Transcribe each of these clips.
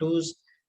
2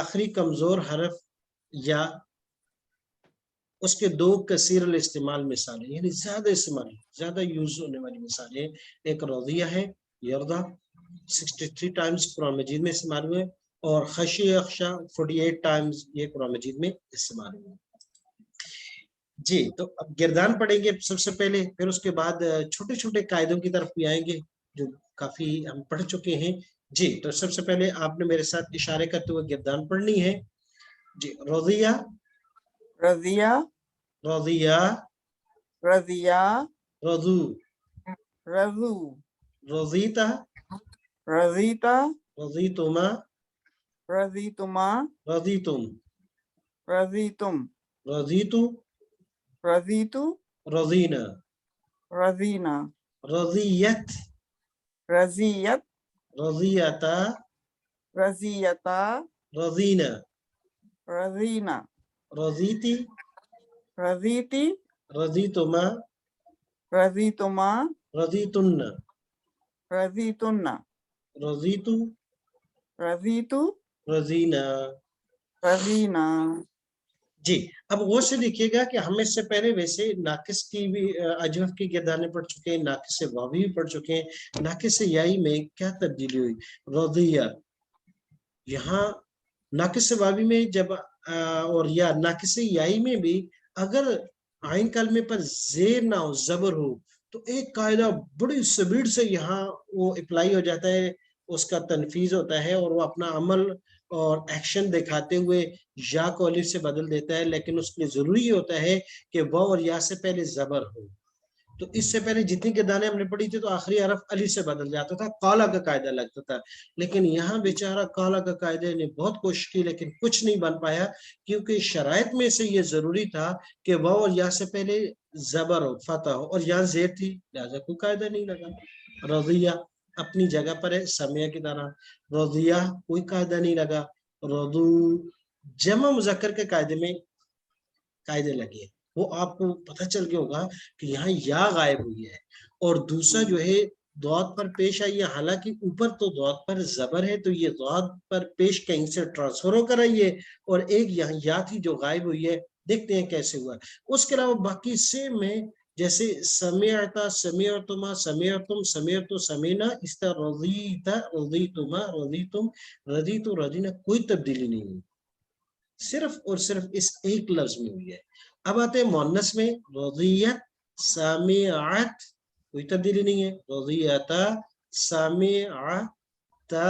آخری کمزور حرف یا اس کے دو کثیر الاستعمال مثالیں، یعنی زیادہ استعمال، زیادہ یوز ہونے والی مثالیں، ایک رضیہ ہے، یردا 63 ٹائمز قرآن مجید میں استعمال ہوئے، اور خشی اخشا 48 ٹائمز یہ قرآن مجید میں استعمال ہوئے۔ جی تو اب گردان پڑھیں گے سب سے پہلے، پھر اس کے بعد چھوٹے چھوٹے قاعدوں کی طرف بھی آئیں گے جو کافی ہم پڑھ چکے ہیں۔ جی تو سب سے پہلے آپ نے میرے ساتھ اشارے کرتے ہوئے گردان پڑھنی ہے۔ جی رضیہ، رضیہ، رضیہ، رضیہ، رضو، رضو، رضیتا، رضیتا، رضیتما، رضیتما، رضیتم، رضیتم، رضیتو، رضیتو، رضینا، رضینا، رضیت، رضیت، رضیتا، رضیتا، رضینا، رضینا، رضیتی، رضیتی، رضیتما، رضیتما، رضیتن، رضیتن، رضیتو، رضیتو، رضینا۔ رضینا۔ جی اب غور سے دیکھیے گا کہ ہم اس سے پہلے ویسے ناقص کی بھی اجوف کی گردانیں پڑھ چکے ہیں، ناقص سے واوی بھی پڑھ چکے ہیں۔ ناقص سے یائی میں کیا تبدیلی ہوئی؟ رضیہ، یہاں ناقص سے واوی میں جب اور یا ناقص سے یائی میں بھی اگر عین کلمے پر زیر نہ ہو، زبر ہو، تو ایک قاعدہ بڑی سپیڈ سے یہاں وہ اپلائی ہو جاتا ہے، اس کا تنفیذ ہوتا ہے، اور وہ اپنا عمل اور ایکشن دکھاتے ہوئے یا کو الف سے بدل دیتا ہے، لیکن اس کے لیے ضروری ہوتا ہے کہ واو اور یا سے پہلے زبر ہو۔ تو اس سے پہلے جتنی گردانیں ہم نے پڑھی تھی تو آخری حرف الف سے بدل جاتا تھا، قالا کا قاعدہ لگتا تھا، لیکن یہاں بیچارہ قالا کا قاعدے نے بہت کوشش کی لیکن کچھ نہیں بن پایا، کیونکہ شرائط میں سے یہ ضروری تھا کہ واو اور یا سے پہلے زبر ہو، فتح ہو، اور یہاں زیر تھی لہذا کوئی قاعدہ نہیں لگا۔ رضیہ اپنی جگہ پر ہے سمیہ کی طرح، رضیہ کوئی قاعدہ نہیں لگا، رضو جمع مذکر کے قاعدے میں قاعدے لگے، وہ آپ کو پتہ چل گیا ہوگا کہ یہاں یا غائب ہوئی ہے، اور دوسرا جو ہے ضاد پر پیش آئی ہے، حالانکہ اوپر تو ضاد پر زبر ہے تو یہ ضاد پر پیش کہیں سے ٹرانسفر ہو کر آئی ہے، اور ایک یہاں یا تھی جو غائب ہوئی ہے، دیکھتے ہیں کیسے ہوا۔ اس کے علاوہ باقی سیم میں جیسے سمعتا، سمعتما، سمعتم، سمعتو، سمینا، اس طرح رضیتا، رضیتما، رضیتم، رضیتو، رضینا، کوئی تبدیلی نہیں ہوئی، صرف اور صرف اس ایک لفظ میں ہوئی ہے۔ اب آتے ہیں مؤنث میں، رضیت، سامعت، کوئی تبدیلی نہیں ہے، رضیتا، سامعتا،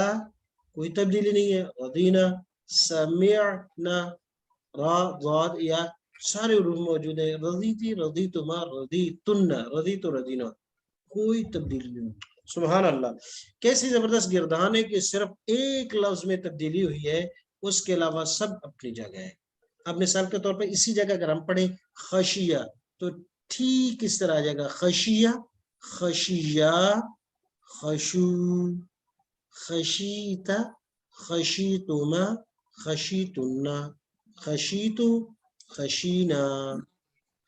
کوئی تبدیلی نہیں ہے، رضینا، سمعنا، را، ضاد، یا سارے حروف موجود ہیں، رضیتی، رضیتما، رضیتن، رضیت، رضینا، کوئی تبدیلی نہیں ہے۔ سبحان اللہ، کیسی زبردست گردان ہے کہ صرف ایک لفظ میں تبدیلی ہوئی ہے، اس کے علاوہ سب اپنی جگہ ہے۔ اب مثال کے طور پر اسی جگہ اگر ہم پڑھیں خشیہ تو ٹھیک اس طرح آ جائے گا، خشیہ، خشیہ، خشو، خشیتا، خشیتما، خشیتن، خشیتو، خشینا،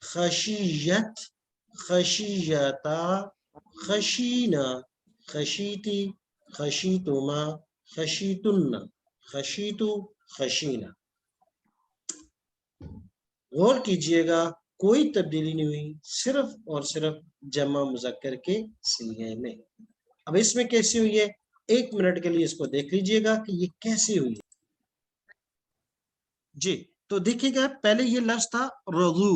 خشیت، خشیتا، خشینا، خشیتی، خشیتما، خشیتن، خشیتو، خشینا۔ غور کیجئے گا کوئی تبدیلی نہیں ہوئی، صرف اور صرف جمع مذکر کے صیغے میں۔ اب اس میں کیسی ہوئی ہے، ایک منٹ کے لیے اس کو دیکھ لیجئے گا کہ یہ کیسی ہوئی ہے۔ جی تو دیکھیے گا پہلے یہ لفظ تھا رضو،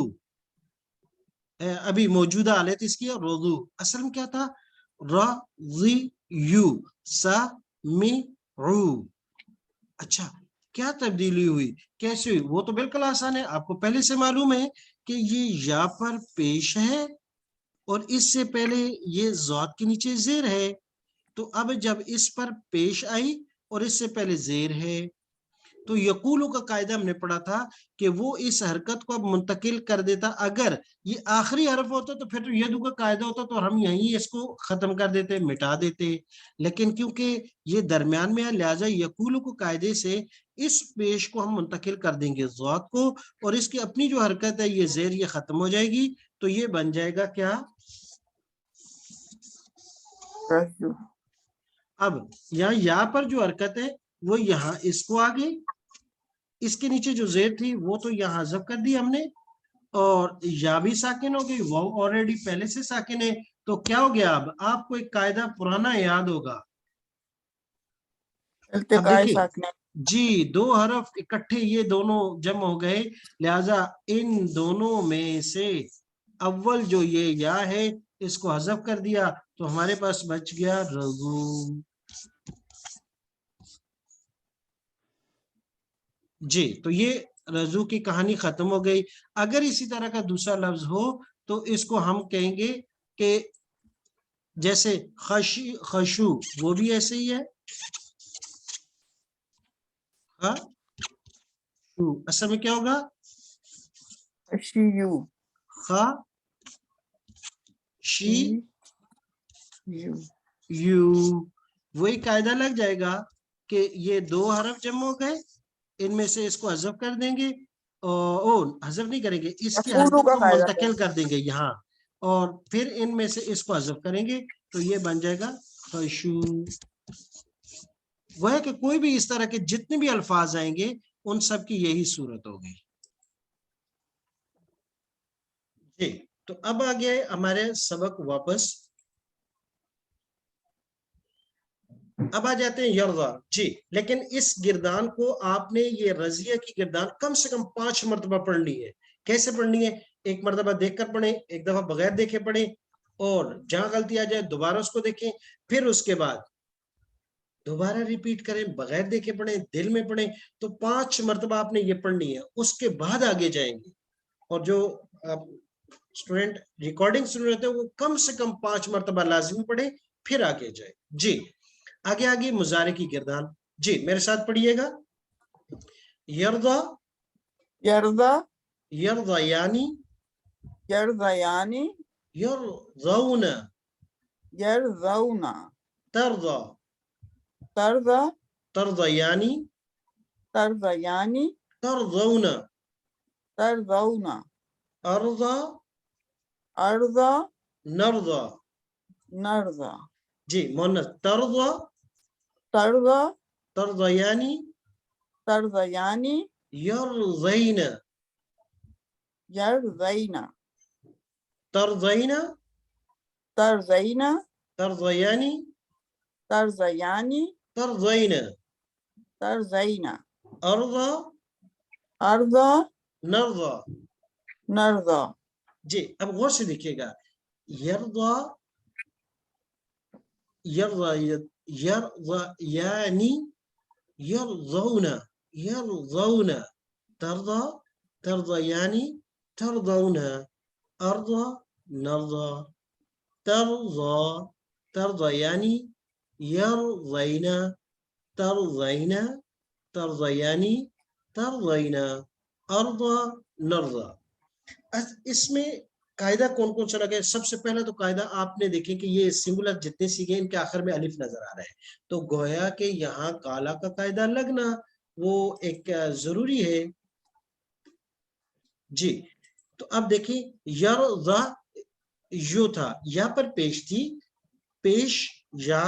ابھی موجودہ حالت اس کی رضو، اصل میں کیا تھا، رضیو، سمعو۔ اچھا کیا تبدیلی ہوئی، کیسے ہوئی، وہ تو بالکل آسان ہے، آپ کو پہلے سے معلوم ہے کہ یہ یا پر پیش ہے اور اس سے پہلے یہ ضاد کے نیچے زیر ہے، تو اب جب اس پر پیش آئی اور اس سے پہلے زیر ہے تو یقولو کا قاعدہ ہم نے پڑھا تھا کہ وہ اس حرکت کو اب منتقل کر دیتا، اگر یہ آخری حرف ہوتا تو پھر تو یدو کا قاعدہ ہوتا تو ہم یہیں اس کو ختم کر دیتے، مٹا دیتے، لیکن کیونکہ یہ درمیان میں ہے لہٰذا یقولو کو قاعدے سے اس پیش کو ہم منتقل کر دیں گے ضاد کو، اور اس کی اپنی جو حرکت ہے یہ زیر یہ ختم ہو جائے گی، تو یہ بن جائے گا کیا، اب یہاں پر جو حرکت ہے وہ یہاں اس کو آگے اس کے نیچے جو زیر تھی وہ تو یہاں حذف کر دی ہم نے، اور یا بھی ساکن ہو گئی، وہ آلریڈی پہلے سے ساکن ہے، تو کیا ہو گیا؟ اب آپ کو ایک قاعدہ پرانا یاد ہوگا. اب التقاء دیکھیں ساکنین. جی، دو حرف اکٹھے یہ دونوں جمع ہو گئے، لہذا ان دونوں میں سے اول جو یہ یا ہے اس کو حذف کر دیا تو ہمارے پاس بچ گیا رضو. جی تو یہ رضو کی کہانی ختم ہو گئی. اگر اسی طرح کا دوسرا لفظ ہو تو اس کو ہم کہیں گے کہ جیسے خشو، وہ بھی ایسے ہی ہے. اصل میں کیا ہوگا؟ خشیو. شی یو. وہی قاعدہ لگ جائے گا کہ یہ دو حرف جمع ہو گئے، ان میں سے اس کو حذف کر دیں گے، حذف نہیں کریں گے، اس کی حرکت کا کو قاعدہ منتقل کر دیں گے یہاں، اور پھر ان میں سے اس کو حذف کریں گے تو یہ بن جائے گا خشو. وہ ہے کہ کوئی بھی اس طرح کے جتنے بھی الفاظ آئیں گے ان سب کی یہی صورت ہوگی. جی تو اب آگے ہمارے سبق واپس، اب آ جاتے ہیں یرضا. جی لیکن اس گردان کو آپ نے، یہ رضیہ کی گردان کم سے کم 5 مرتبہ پڑھنی ہے. کیسے پڑھنی ہے؟ ایک مرتبہ دیکھ کر پڑھیں، ایک دفعہ بغیر دیکھے پڑھیں، اور جہاں غلطی آ جائے دوبارہ اس کو دیکھیں، پھر اس کے بعد دوبارہ ریپیٹ کریں، بغیر دیکھے پڑھیں، دل میں پڑھیں. تو 5 مرتبہ آپ نے یہ پڑھنی ہے، اس کے بعد آگے جائیں گے. اور جو اسٹوڈنٹ ریکارڈنگ سن رہے ہیں وہ کم سے کم 5 مرتبہ لازمی پڑھیں پھر آگے جائیں. جی آگے مضارع کی گردان. جی میرے ساتھ پڑھیے گا. یرضا، یرضا، یرضیانی، یرضیانی، یرضون، یرضون، ترضا، ترضا، ترضیانی، ترضیانی، ترضون، ترضون، ارضا، ارضا، نرضا. نرضا. جی مؤنث، ترضا، ترضا، ترضیانی، ترضیانی، یرضین، یرضین، ترضین، ترضین، ترضیانی، ترضیانی، ترضین، ترضین، ارضا، ارضا، نرضا. نرضا. جی اب غور سے دیکھیے گا. یرضا، یرضا، یرضا یعنی، یرضون، یرضون، ترضا، ترضا یعنی، ترضون، ارضا، نرضا، ترضا، ترضا یعنی، یرضین، ترضین، ترضا یعنی، ترضین، ارضا، نرضا. اس میں قاعدہ کون کون سا لگا ہے؟ سب سے پہلا تو قاعدہ آپ نے دیکھیں کہ یہ سنگولر جتنے سیکھے ان کے آخر میں الف نظر آ رہا ہے، تو گویا کہ یہاں کالا کا قاعدہ لگنا وہ ایک ضروری ہے. جی تو اب دیکھیں یرضا یو تھا، یا پر پیش تھی، پیش یا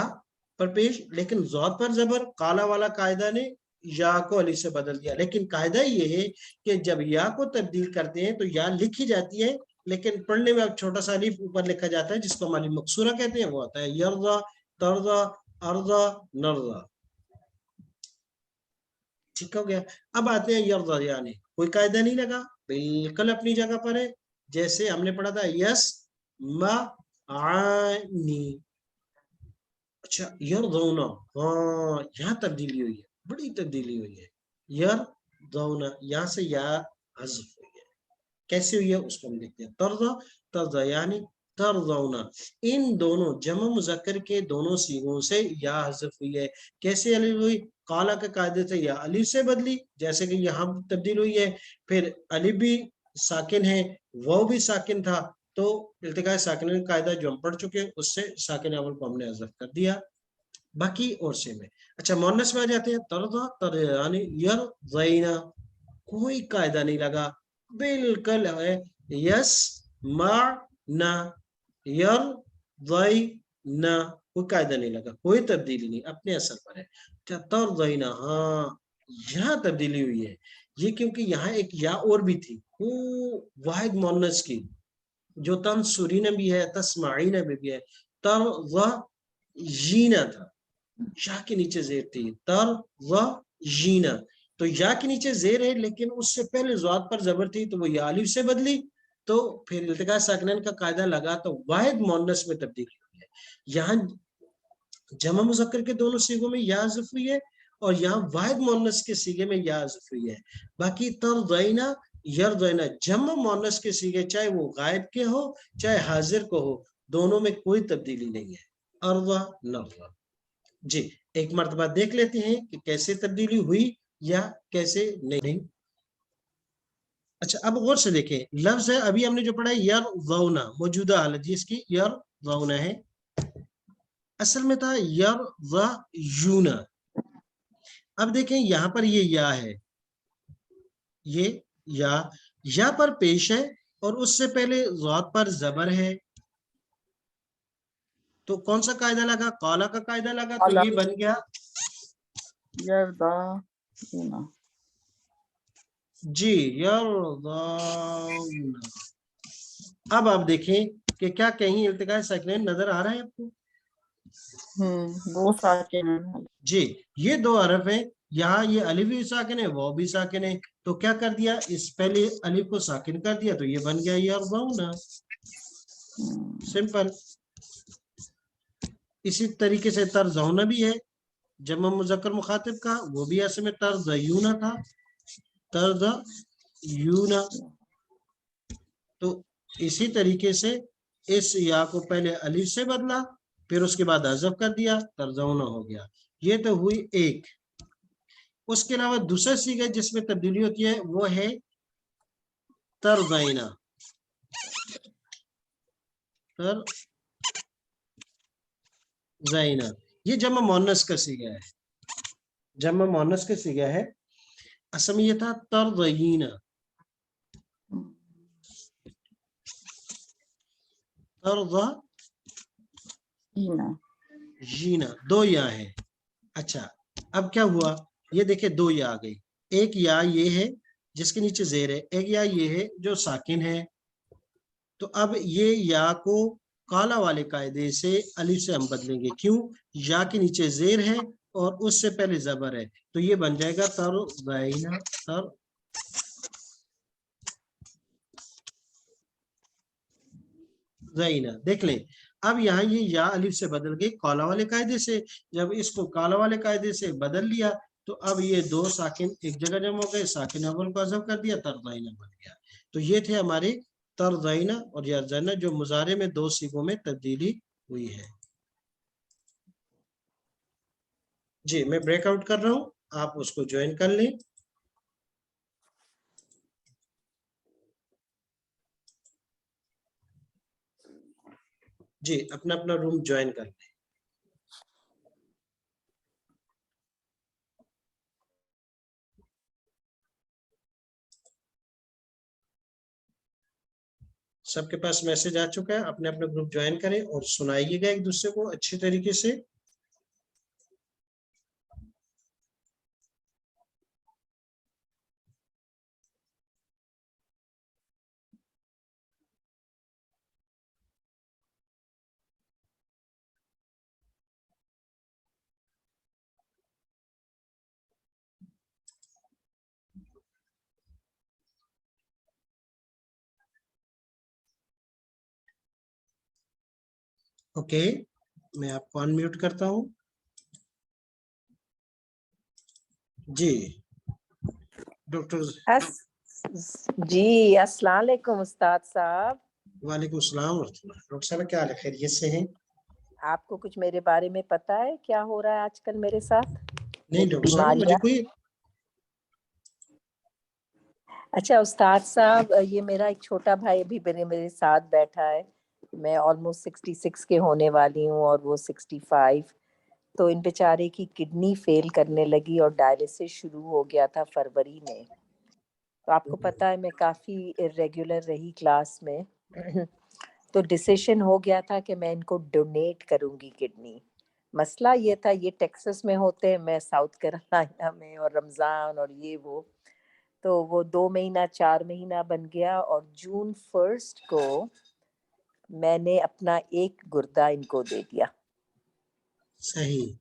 پر پیش، لیکن ضاد پر زبر. کالا والا قاعدہ نے یا کو علی سے بدل دیا، لیکن قاعدہ یہ ہے کہ جب یا کو تبدیل کرتے ہیں تو یا لکھی جاتی ہے، لیکن پڑھنے میں اب چھوٹا سا الف اوپر لکھا جاتا ہے جس کو ہم الف مقصورہ کہتے ہیں، وہ آتا ہے یرضا، ترضا، ارضا، نرضا. ٹھیک ہو گیا. اب آتے ہیں یرضا یعنی، کوئی قاعدہ نہیں لگا، بالکل اپنی جگہ پر ہے، جیسے ہم نے پڑھا تھا یس معنی. اچھا یرضونا، ہاں یہاں تبدیلی ہوئی ہے، بڑی تبدیلی ہوئی ہے. یرضونا یہاں سے یا حذف ہوئی ہے. کیسے ہوئی ہے اس کو ہم دیکھتے ہیں. ترضا، ترضا یعنی، ترضونا، ان دونوں جمع مذکر کے دونوں سیغوں سے یا حذف ہوئی ہے. کیسے الف ہوئی؟ قالا کے قاعدے سے یا الف سے بدلی، جیسے کہ یہاں تبدیل ہوئی ہے. پھر الف بھی ساکن ہے، واو بھی ساکن تھا، تو التقاء ساکنین قاعدہ جو ہم پڑھ چکے ہیں اس سے ساکن اول کو ہم نے حذف کر دیا. باقی اور سے میں اچھا مؤنث میں آ جاتے ہیں. ترضا، یعنی یرضینا، کوئی قاعدہ نہیں لگا، بالکل ہے یس معنا، یرضینا، کوئی قاعدہ نہیں لگا، کوئی تبدیلی نہیں، اپنے اثر پر ہے. ترضینا، ہاں یہاں تبدیلی ہوئی ہے. یہ کیونکہ یہاں ایک یا اور بھی تھی وہ واحد مؤنث کی جو تنصرین بھی ہے تسمعین بھی ہے. ترضین تھا یا کے نیچے زیر تھی ترضین تو یا کے نیچے زیر ہے لیکن اس سے پہلے ضاد پر زبر تھی تو وہ یا الف سے بدلی تو پھر التقاء ساکنین کا قاعدہ لگا تو واحد مؤنث میں تبدیلی ہوئی ہے. یہاں جمع مذکر کے دونوں صیغوں میں یا حذف ہوئی ہے اور یہاں واحد مؤنث کے صیغے میں یا حذف ہوئی ہے. باقی ترضینا یرضینا جمع مؤنث کے صیغے چاہے وہ غائب کے ہو چاہے حاضر کو ہو دونوں میں کوئی تبدیلی نہیں ہے. ارضا نرضا. جی ایک مرتبہ دیکھ لیتے ہیں کہ کیسے تبدیلی ہوئی یا کیسے نہیں. اچھا اب غور سے دیکھیں لفظ ہے ابھی ہم نے جو پڑھا ہے یرضونا موجودہ حالت جس کی یرضونا ہے اصل میں تھا یرضیونا. اب دیکھیں یہاں پر یہ یا ہے یہ یا پر پیش ہے اور اس سے پہلے ضاد پر زبر ہے تو کون سا قاعدہ لگا قالا کا قاعدہ لگا تو یہ بن گیا یرضون. جی یرضون. اب آپ دیکھیں کہ کیا کہیں التقاء ساکنین نظر آ رہا ہے آپ کو؟ دو ساکن ہیں. جی یہ دو حرف ہیں یہاں یہ الف بھی ساکن ہے وہ بھی ساکن ہے تو کیا کر دیا اس پہلے الف کو ساکن کر دیا تو یہ بن گیا یرضون. سمپل. اسی طریقے سے ترضون بھی ہے جمع مذکر مخاطب کا وہ بھی ایسے میں ترضیون تھا ترضیون تو اسی طریقے سے اس یا کو پہلے الف سے بدلا پھر اس کے بعد حذف کر دیا ترضون ہو گیا. یہ تو ہوئی ایک. اس کے علاوہ دوسرا صیغہ جس میں تبدیلی ہوتی ہے وہ ہے ترضینا. ترضینا یہ جمع مؤنث کا صیغہ ہے جمع مؤنث کا صیغہ ہے. اصل میں یہ تھا ترضینا جینا دو یا ہے. اچھا اب کیا ہوا یہ دیکھیں دو یا آ گئی. ایک یا یہ ہے جس کے نیچے زیر ہے ایک یا یہ ہے جو ساکن ہے تو اب یہ یا کو کالا والے قاعدے سے الف سے ہم بدلیں گے. کیوں یا کے نیچے زیر ہے اور اس سے پہلے زبر ہے تو یہ بن جائے گا ترضینا ترضینا. دیکھ لیں اب یہاں یہ یا الف سے بدل گئی کالا والے قاعدے سے. جب اس کو کالا والے قاعدے سے بدل لیا تو اب یہ دو ساکن ایک جگہ جمع ہو گئے ساکن اول کو حذف کر دیا ترضینا بن گیا. تو یہ تھے ہمارے ترضینا اور یرضینا جو مضارع میں دو صیغوں میں تبدیلی ہوئی ہے. جی میں بریک آؤٹ کر رہا ہوں آپ اس کو جوائن کر لیں. جی اپنا اپنا روم جوائن کر لیں. سب کے پاس میسج آ چکا ہے اپنے اپنا گروپ جوائن کریں اور سنائیے گا ایک دوسرے کو اچھی طریقے سے. اوکے میں آپ کو انمیوٹ کرتا ہوں. جی ڈاکٹر جی السلام علیکم استاد صاحب. وعلیکم السلام ورحمۃ اللہ. ڈاکٹر صاحب کیا حال ہے خیریت سے ہیں؟ آپ کو کچھ میرے بارے میں پتا ہے کیا ہو رہا ہے آج کل میرے ساتھ؟ نہیں ڈاکٹر صاحب مجھے کوئی. اچھا استاد صاحب یہ میرا ایک چھوٹا بھائی بھی میرے ساتھ بیٹھا ہے. میں آلموسٹ 66 کے ہونے والی ہوں اور وہ 65. تو ان بیچارے کی کڈنی فیل کرنے لگی اور ڈائلسس شروع ہو گیا تھا فروری میں. تو آپ کو پتا ہے میں کافی ریگولر رہی کلاس میں تو ڈیسیشن ہو گیا تھا کہ میں ان کو ڈونیٹ کروں گی کڈنی. مسئلہ یہ تھا یہ ٹیکسس میں ہوتے ہیں، میں ساؤتھ کیرولائنا میں، اور رمضان اور یہ وہ، تو وہ 2 مہینہ 4 مہینہ بن گیا، اور جون 1 کو میں نے اپنا ایک گردہ ان کو دے دیا، صحیح.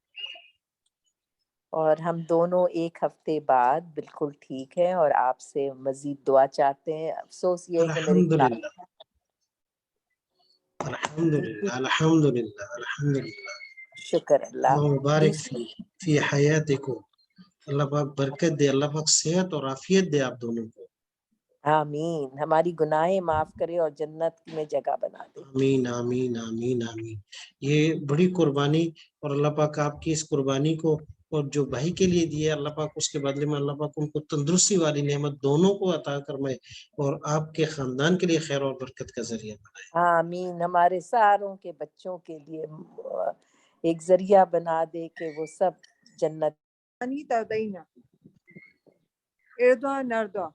اور ہم دونوں ایک ہفتے بعد بالکل ٹھیک ہیں، اور آپ سے مزید دعا چاہتے ہیں. افسوس یہ ہے کہ میرے الحمدللہ الحمدللہ الحمدللہ الحمدللہ. شکر اللہ. اللہ مبارک دوسری فی حیاتکم. اللہ پاک برکت دے، اللہ پاک صحت اور عافیت دے آپ دونوں کو. آمین، ہماری گناہیں معاف کرے اور جنت میں جگہ بنا دے. آمین آمین آمین آمین. یہ بڑی قربانی، اور اللہ پاک آپ کی اس قربانی کو اور جو بھائی کے لیے دیے، اللہ پاک اس کے بدلے میں اللہ پاک ان کو تندرستی والی نعمت دونوں کو عطا فرمائے، اور آپ کے خاندان کے لیے خیر اور برکت کا ذریعہ بنائے. آمین، ہمارے ساروں کے بچوں کے لیے ایک ذریعہ بنا دے کہ وہ سب جنت. Anita Daina. Erdoğan Erdoğan.